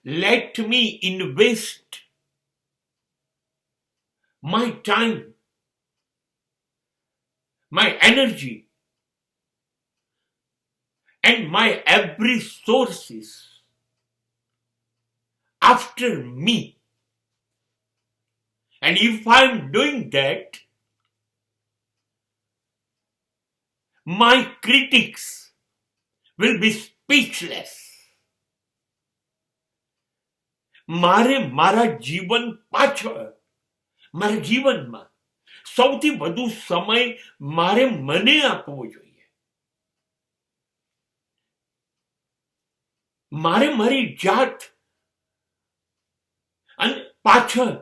Let me invest my time, my energy, and my every sources after me. And if I'm doing that, my critics will be speechless. મારે મારા જીવન પાછળ, મારા જીવનમાં સૌથી વધુ સમય મારે મને આપવો જોઈએ. મારે મારી જાત અને પાછળ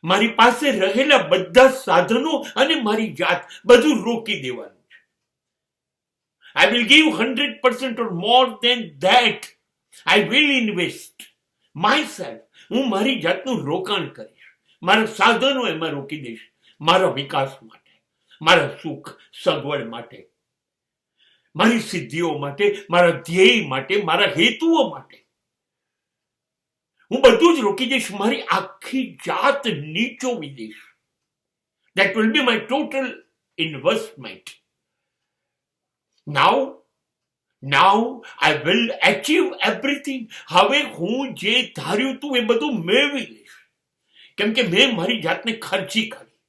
મારી પાસે રહેલા બધા સાધનો અને મારી જાત બધું રોકી દેવાનું છે. I will give 100% or more than that. I will invest myself. હું મારી જાતનું રોકાણ કરીશ, મારા સાધનો એમાં રોકી દઈશ, મારા વિકાસ માટે, મારા સુખ સગવડ માટે, મારી સિદ્ધિઓ માટે, મારા ધ્યેય માટે, મારા હેતુઓ માટે હું બધું જ રોકી દઈશ, મારી આખી જાત નીચોવી દઈશ. That will be my total investment. Now I will achieve everything. હવે હું જે ધાર્યું હતું એ બધું મેળવી લઈશ, કેમ કે મેં મારી જાતને ખર્ચી કાઢી.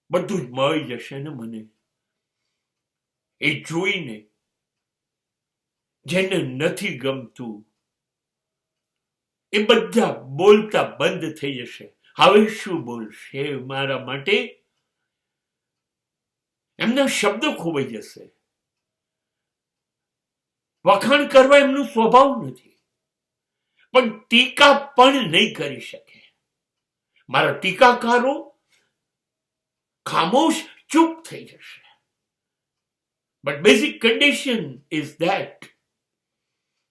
બધું જ મળી જશે ને મને. એ જોઈને જેને નથી ગમતું એ બધા બોલતા બંધ થઈ જશે. હવે શું બોલશે મારા માટે? એમના શબ્દો ખોવાઈ જશે. વખાણ કરવા એમનો સ્વભાવ નથી, પણ ટીકા પણ નહીં કરી શકે. મારા ટીકાકારો ખામોશ ચૂપ થઈ જશે. But basic condition is that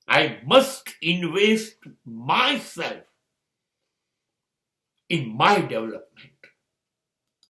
I must invest myself in my development.